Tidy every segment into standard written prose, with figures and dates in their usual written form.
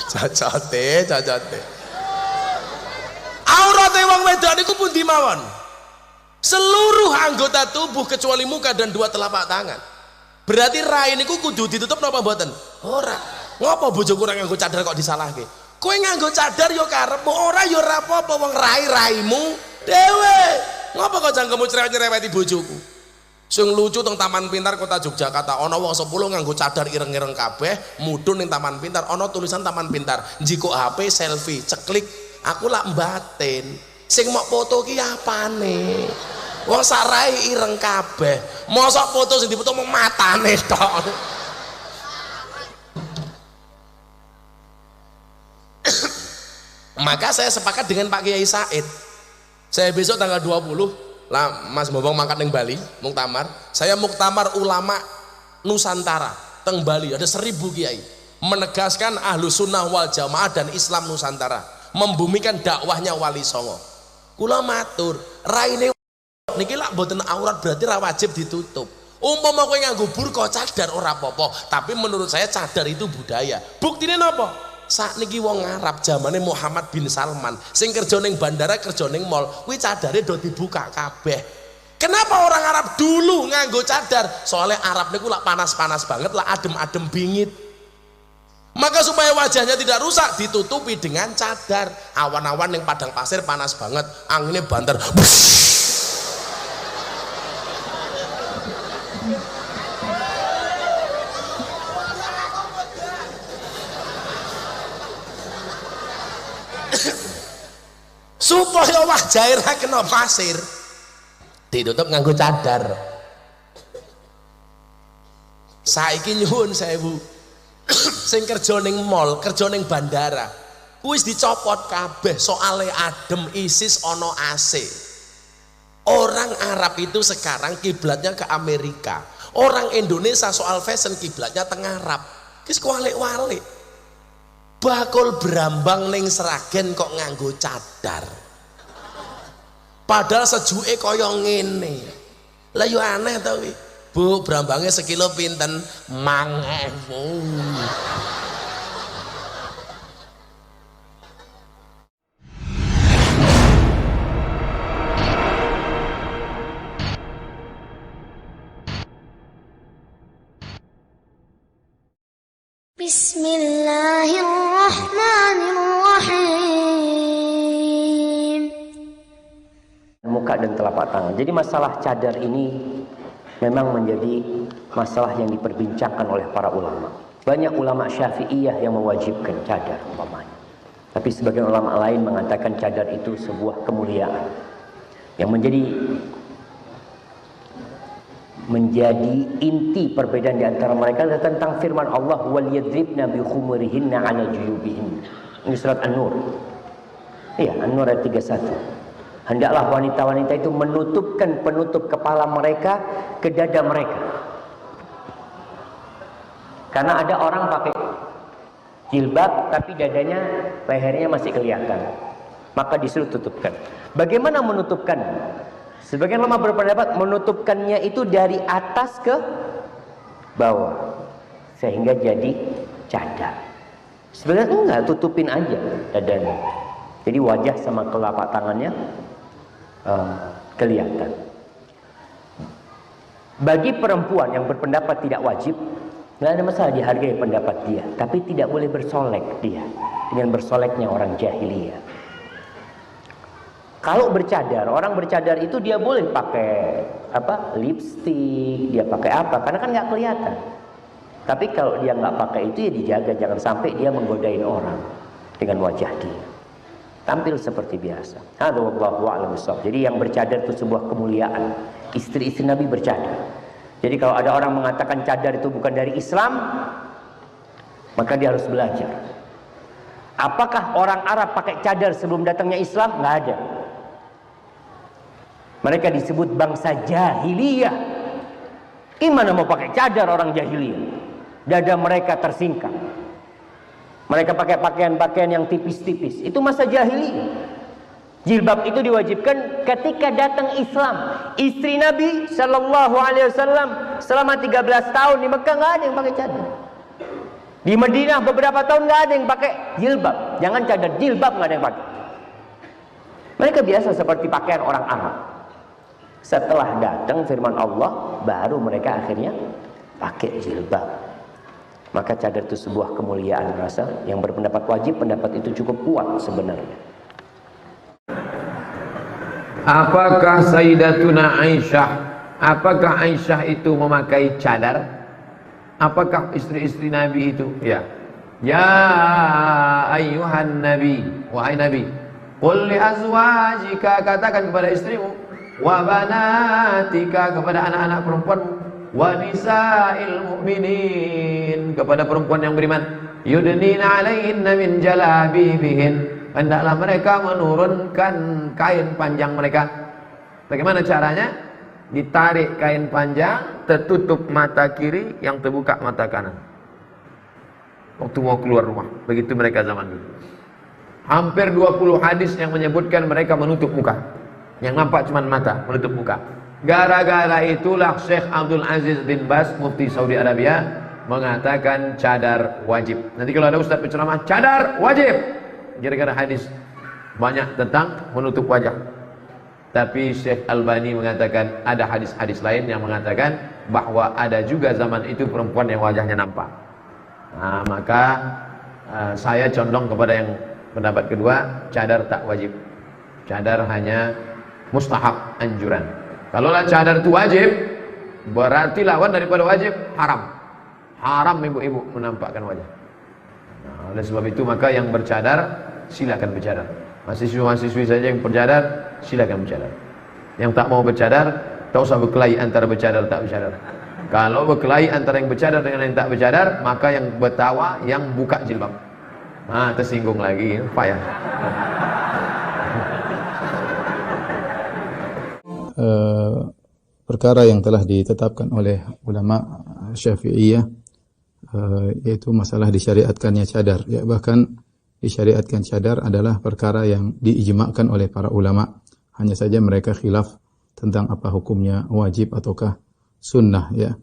Cacote. Aurate wong wedok niku pundi mawon? Seluruh anggota tubuh kecuali muka dan dua telapak tangan. Berarti rai niku kudu ditutup napa mboten? Ora. Ngopo bojoku ora nganggo cadar kok disalahke? Kowe nganggo cadar yo karepmu, ora yo ora apa-apa wong rai-raimu dhewe. Ngopo kok jangkemu cerewet-cereweti bojoku? Sing lucu teng Taman Pintar Kota Yogyakarta ana wong 10 nganggo cadar ireng-ireng kabeh mudhun ning Taman Pintar, ana tulisan Taman Pintar, njikuk HP selfie, ceklik, aku lak mbatin. Sing mok foto ki apane? Wong sarai ireng kabeh. Mosok foto sing dipoto mung matane tok. Maka saya sepakat dengan Pak Kiai Said. Saya besok tanggal 20 lah Mas Bobong mangkat ning Bali, muktamar. Saya muktamar ulama Nusantara teng Bali, ada 1000 kiai menegaskan ahlu sunnah wal jamaah dan Islam Nusantara, membumikan dakwahnya Wali Songo. Kula matur, raine niki lak mboten aurat berarti ra wajib ditutup. Umpama kowe nganggo burqa cadar ora apa-apa, tapi menurut saya cadar itu budaya. Buktine napa? Sakniki wong Arab zamane Muhammad bin Salman sing kerja ning bandara, kerja ning mall, kuwi cadare do dibuka kabeh. Kenapa orang Arab dulu nganggo cadar? Soalnya Arab niku lak panas-panas banget, lak adem-adem bingit. Maka supaya wajahnya tidak rusak ditutupi dengan cadar. Awan-awan yang padang pasir panas banget, anginnya banter. Supaya wajah ra kena pasir ditutup nganggo cadar. Saiki nyuwun sewu sing kerja ning mall, kerja ning bandara wis dicopot kabeh soale adem, ISIS ono AC. Orang Arab itu sekarang kiblatnya ke Amerika, orang Indonesia soal fashion kiblatnya teng Arab. Wis kualik-walik. Bakul berambang ning Sragen kok nganggo cadar. Padahal sejuke kaya ngene. Lah yo aneh to kuwi. Bu, berambangnya sekilo pinten? 5.000. Bismillahirrahmanirrahim. Muka dan telapak tangan. Jadi masalah cadar ini memang menjadi masalah yang diperbincangkan oleh para ulama. Banyak ulama Syafi'iyah yang mewajibkan cadar umpamanya. Tapi sebagian ulama lain mengatakan cadar itu sebuah kemuliaan. Yang menjadi inti perbedaan di antara mereka adalah tentang firman Allah wal yadribna bi khumurihinna 'ala juyubihin. Ini surat An-Nur. Iya, An-Nur ayat 31. Hendaklah wanita-wanita itu menutupkan penutup kepala mereka ke dada mereka. Karena ada orang pakai jilbab tapi dadanya, lehernya masih kelihatan. Maka disuruh tutupkan. Bagaimana menutupkan? Sebagian ulama berpendapat menutupkannya itu dari atas ke bawah sehingga jadi cadar. Sebenarnya enggak, tutupin aja dadanya. Jadi wajah sama telapak tangannya kelihatan. Bagi perempuan yang berpendapat tidak wajib, nggak ada masalah, dihargai pendapat dia, tapi tidak boleh bersolek dia dengan bersoleknya orang jahiliyah. Kalau bercadar, orang bercadar itu dia boleh pakai lipstik, dia pakai apa, karena kan nggak kelihatan. Tapi kalau dia nggak pakai itu ya dijaga, jangan sampai dia menggodain orang dengan wajah dia. Tampil seperti biasa. Wallahu a'lam bishawab. Jadi yang bercadar itu sebuah kemuliaan. Istri-istri Nabi bercadar. Jadi kalau ada orang mengatakan cadar itu bukan dari Islam, maka dia harus belajar. Apakah orang Arab pakai cadar sebelum datangnya Islam? Nggak ada. Mereka disebut bangsa jahiliyah. Gimana mau pakai cadar orang jahiliyah? Dada mereka tersingkap. Mereka pakai pakaian-pakaian yang tipis-tipis. Itu masa jahiliyah. Jilbab itu diwajibkan ketika datang Islam. Istri Nabi Shallallahu Alaihi Wasallam selama 13 tahun di Mekah nggak ada yang pakai cadar. Di Madinah beberapa tahun nggak ada yang pakai jilbab. Jangan cadar, jilbab nggak ada yang pakai. Mereka biasa seperti pakaian orang Arab. Setelah datang firman Allah, baru mereka akhirnya pakai jilbab. Maka cadar itu sebuah kemuliaan rasa. Yang berpendapat wajib, pendapat itu cukup kuat sebenarnya. Apakah Sayyidatuna Aisyah, apakah Aisyah itu memakai cadar? Apakah istri-istri Nabi itu? Ya. Ya ayyuhan Nabi, wahai Nabi, qul li azwajika, katakan kepada istrimu, wa banatika, kepada anak-anak perempuanmu, wa nisa'il mu'minin, kepada perempuan yang beriman, yudnina 'alaihinna min jalabibihin, hendaklah mereka menurunkan kain panjang mereka. Bagaimana caranya? Ditarik kain panjang, tertutup mata kiri, yang terbuka mata kanan. Waktu mau keluar rumah, begitu mereka zaman dulu. Hampir 20 hadis yang menyebutkan mereka menutup muka. Yang nampak cuma mata, menutup muka. Gara-gara itulah Syekh Abdul Aziz bin Baz, mufti Saudi Arabia, mengatakan cadar wajib. Nanti kalau ada ustaz penceramah, cadar wajib. Gara-gara hadis banyak tentang menutup wajah. Tapi Syekh Albani mengatakan ada hadis-hadis lain yang mengatakan bahwa ada juga zaman itu perempuan yang wajahnya nampak. Nah, maka saya condong kepada yang pendapat kedua, cadar tak wajib. Cadar hanya mustahab, anjuran. Kalaulah cadar itu wajib, berarti lawan daripada wajib haram. Haram ibu-ibu menampakkan wajah. Nah, oleh sebab itu maka yang bercadar silakan bercadar. Mahasiswa-mahasiswi saja yang bercadar, silakan bercadar. Yang tak mau bercadar, tak usah berkelahi antara bercadar tak bercadar. Kalau berkelahi antara yang bercadar dengan yang tak bercadar, maka yang bertawa yang buka jilbab. Nah, tersinggung lagi, payah. Perkara yang telah ditetapkan oleh ulama Syafi'iyah, yaitu masalah disyariatkannya cadar. Ya, bahkan disyariatkan cadar adalah perkara yang diijma'kan oleh para ulama. Hanya saja mereka khilaf tentang apa hukumnya, wajib ataukah sunnah. Ya.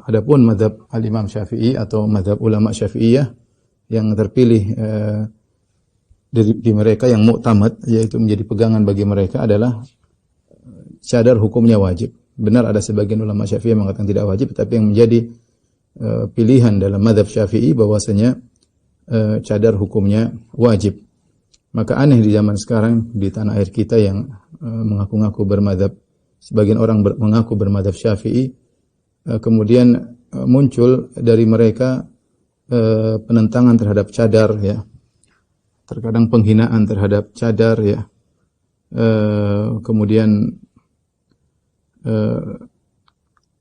Adapun mazhab al-Imam Syafi'i atau mazhab ulama Syafi'iyah yang terpilih di mereka yang mu'tamad, yaitu menjadi pegangan bagi mereka, adalah cadar hukumnya wajib. Benar ada sebagian ulama Syafi'i yang mengatakan tidak wajib, tapi yang menjadi pilihan dalam mazhab Syafi'i bahwasanya cadar hukumnya wajib. Maka aneh di zaman sekarang di tanah air kita yang mengaku-ngaku bermadzhab, sebagian orang mengaku bermadzhab Syafi'i, kemudian muncul dari mereka penentangan terhadap cadar, ya. Terkadang penghinaan terhadap cadar, ya. Kemudian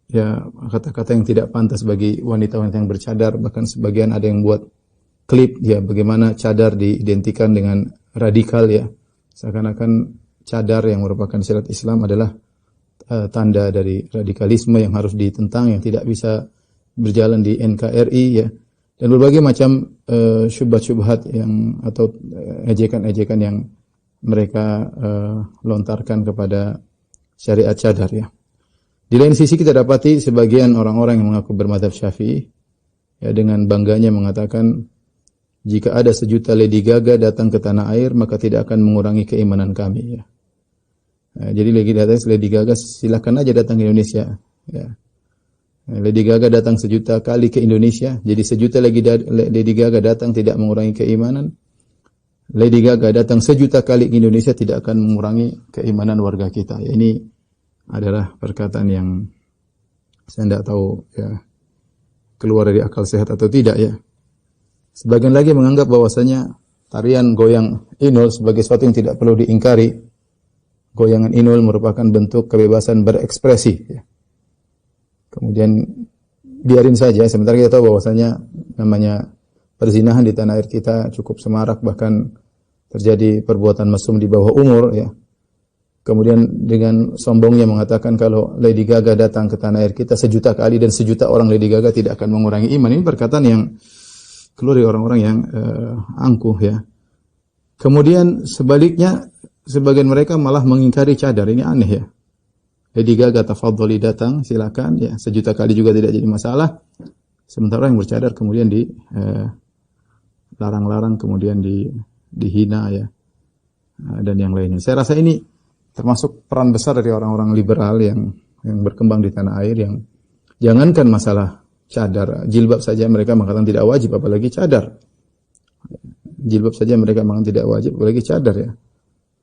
ya kata-kata yang tidak pantas bagi wanita-wanita yang bercadar, bahkan sebagian ada yang buat klip, ya, bagaimana cadar diidentikan dengan radikal, ya. Seakan-akan cadar yang merupakan syariat Islam adalah tanda dari radikalisme yang harus ditentang, yang tidak bisa berjalan di NKRI, ya. Dan berbagai macam syubhat-syubhat yang atau ejekan-ejekan yang mereka lontarkan kepada syariat cadar, ya. Di lain sisi kita dapati sebagian orang-orang yang mengaku bermadzhab Syafi'i, ya, dengan bangganya mengatakan, jika ada 1 juta Lady Gaga datang ke tanah air, maka tidak akan mengurangi keimanan kami, ya. Nah, jadi Lady Gaga silakan aja datang ke Indonesia, ya. Lady Gaga datang 1 juta kali ke Indonesia, jadi 1 juta lagi Lady Gaga datang tidak mengurangi keimanan. Lady Gaga datang 1 juta kali ke Indonesia tidak akan mengurangi keimanan warga kita. Ya, ini adalah perkataan yang saya tidak tahu, ya, keluar dari akal sehat atau tidak, ya. Sebagian lagi menganggap bahwasanya tarian goyang inul sebagai sesuatu yang tidak perlu diingkari. Goyangan inul merupakan bentuk kebebasan berekspresi, ya. Kemudian biarin saja, sementara kita tahu bahwasanya namanya perzinahan di tanah air kita cukup semarak, bahkan terjadi perbuatan mesum di bawah umur, ya. Kemudian dengan sombongnya mengatakan kalau Lady Gaga datang ke tanah air kita 1 juta kali dan 1 juta orang Lady Gaga tidak akan mengurangi iman. Ini perkataan yang keluar dari orang-orang yang angkuh, ya. Kemudian sebaliknya sebagian mereka malah mengingkari cadar. Ini aneh, ya. Lady Gaga tafadhali datang, silakan, ya. 1 juta kali juga tidak jadi masalah. Sementara yang bercadar kemudian larang-larang, kemudian dihina ya, dan yang lainnya. Saya rasa ini termasuk peran besar dari orang-orang liberal yang berkembang di tanah air, yang jangankan masalah cadar, jilbab saja mereka mengatakan tidak wajib, apalagi cadar. Jilbab saja mereka mengatakan tidak wajib, apalagi cadar ya.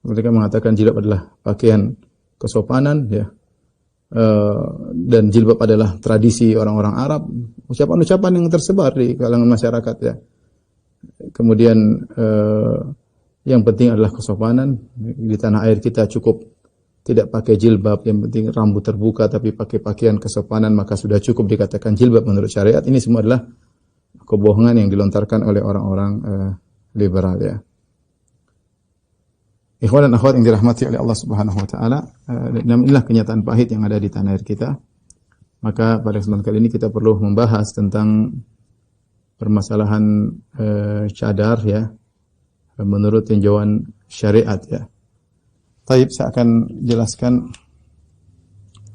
Mereka mengatakan jilbab adalah pakaian kesopanan ya. Dan jilbab adalah tradisi orang-orang Arab, ucapan-ucapan yang tersebar di kalangan masyarakat ya. Kemudian yang penting adalah kesopanan. Di tanah air kita cukup tidak pakai jilbab, yang penting rambut terbuka tapi pakai pakaian kesopanan, maka sudah cukup dikatakan jilbab menurut syariat. Ini semua adalah kebohongan yang dilontarkan oleh orang-orang liberal ya. Ikhwan dan akhwat yang dirahmati oleh Allah Subhanahu wa taala, inilah kenyataan pahit yang ada di tanah air kita. Maka pada kesempatan kali ini kita perlu membahas tentang permasalahan cadar ya, menurut tinjauan syariat ya. Taib, saya akan jelaskan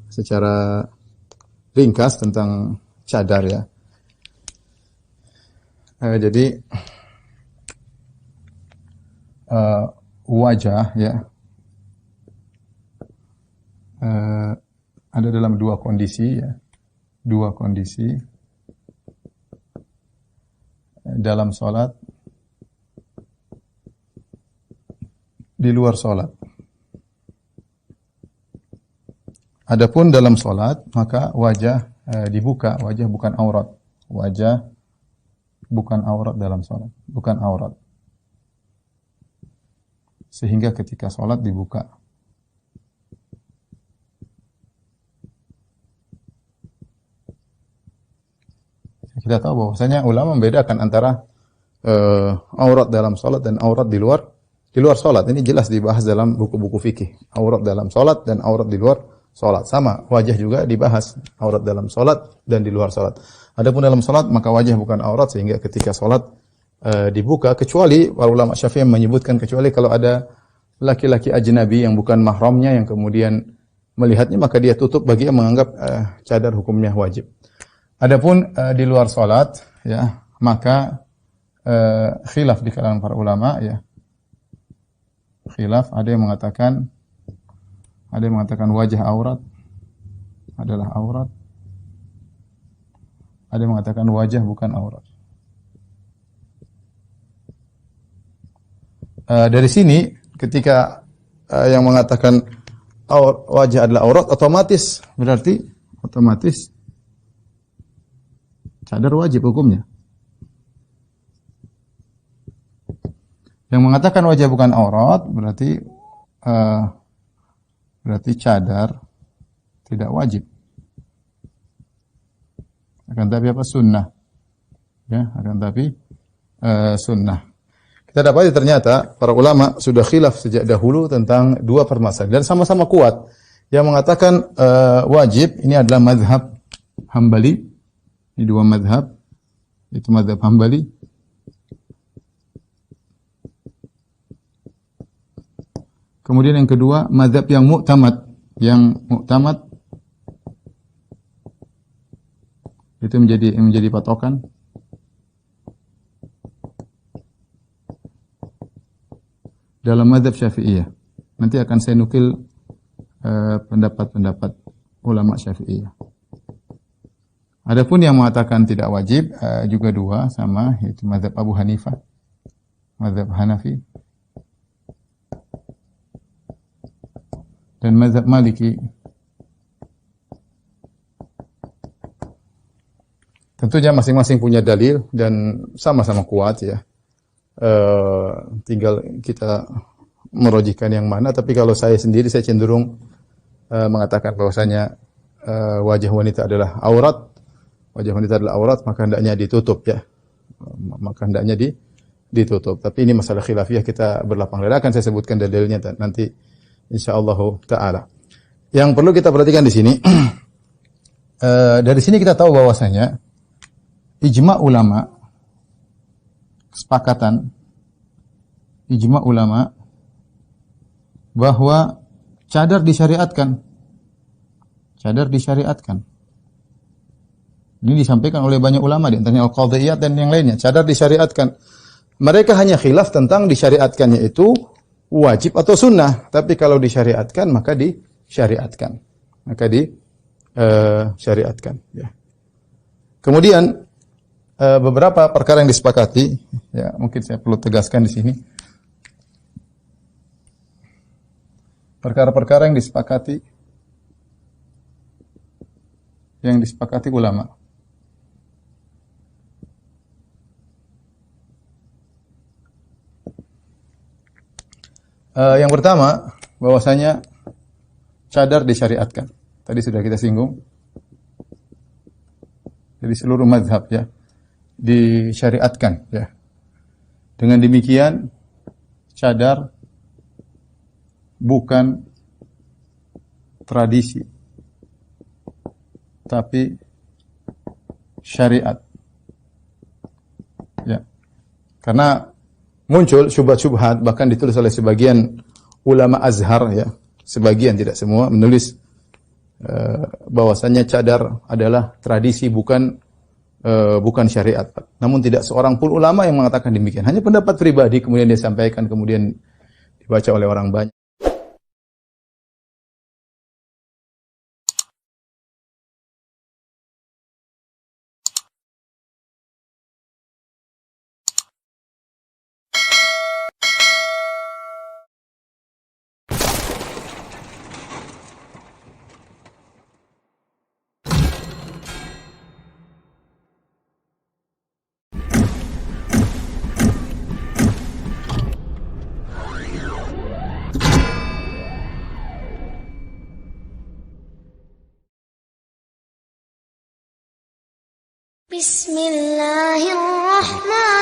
secara ringkas tentang cadar ya. Jadi wajah ya ada dalam dua kondisi ya, dalam sholat, di luar sholat. Adapun dalam sholat maka wajah dibuka, wajah bukan aurat, wajah bukan aurat dalam sholat, bukan aurat. Sehingga ketika sholat dibuka. Kita tahu bahwasanya ulama membedakan antara aurat dalam sholat dan aurat di luar sholat. Ini jelas dibahas dalam buku-buku fikih. Aurat dalam sholat dan aurat di luar sholat. Sama, wajah juga dibahas. Aurat dalam sholat dan di luar sholat. Adapun dalam sholat maka wajah bukan aurat, sehingga ketika sholat dibuka, kecuali para ulama Syafi'i menyebutkan kecuali kalau ada laki-laki ajnabi yang bukan mahramnya yang kemudian melihatnya, maka dia tutup bagi yang menganggap cadar hukumnya wajib. Adapun di luar salat ya, maka khilaf di kalangan para ulama ya. Khilaf, ada yang mengatakan wajah aurat adalah aurat. Ada yang mengatakan wajah bukan aurat. Dari sini ketika yang mengatakan wajah adalah aurat, otomatis cadar wajib hukumnya. Yang mengatakan wajah bukan aurat berarti cadar tidak wajib. Akan tapi apa? Sunnah. Ya, akan tapi sunnah. Kita dapati ternyata para ulama sudah khilaf sejak dahulu tentang dua permasalahan dan sama-sama kuat. Yang mengatakan wajib ini adalah mazhab Hambali. Ini dua mazhab, itu mazhab Hambali. Kemudian yang kedua mazhab yang mu'tamad. Yang mu'tamad itu menjadi patokan. Dalam mazhab Syafi'iyah. Nanti akan saya nukil pendapat-pendapat ulama Syafi'iyah. Adapun yang mengatakan tidak wajib juga dua sama, yaitu mazhab Abu Hanifah, mazhab Hanafi, dan mazhab Maliki. Tentunya masing-masing punya dalil dan sama-sama kuat ya. Tinggal kita merojihkan yang mana. Tapi kalau saya sendiri, saya cenderung mengatakan bahwasanya wajah wanita adalah aurat. Wajah wanita adalah aurat, maka hendaknya ditutup ya. Maka hendaknya ditutup. Tapi ini masalah khilafiyah, kita berlapang dada, akan saya sebutkan dalilnya nanti insyaallah taala. Yang perlu kita perhatikan di sini dari sini kita tahu bahwasanya ijma' ulama, kesepakatan ijma' ulama bahwa cadar disyariatkan. Cadar disyariatkan. Ini disampaikan oleh banyak ulama, di antaranya Al-Qadhiyat dan yang lainnya. Cadar disyariatkan. Mereka hanya khilaf tentang disyariatkannya itu wajib atau sunnah. Tapi kalau disyariatkan, maka disyariatkan. Maka disyariatkan. Ya. Kemudian beberapa perkara yang disepakati, ya mungkin saya perlu tegaskan di sini. Perkara-perkara yang disepakati ulama. Yang pertama, bahwasanya cadar disyariatkan. Tadi sudah kita singgung. Jadi seluruh mazhab ya disyariatkan ya. Dengan demikian cadar bukan tradisi tapi syariat. Ya. Karena muncul syubhat-syubhat bahkan ditulis oleh sebagian ulama Azhar ya, sebagian tidak semua menulis bahwasanya cadar adalah tradisi bukan syariat. Namun tidak seorang pun ulama yang mengatakan demikian. Hanya pendapat pribadi kemudian dia sampaikan kemudian dibaca oleh orang banyak. Bismillahirrahmanirrahim.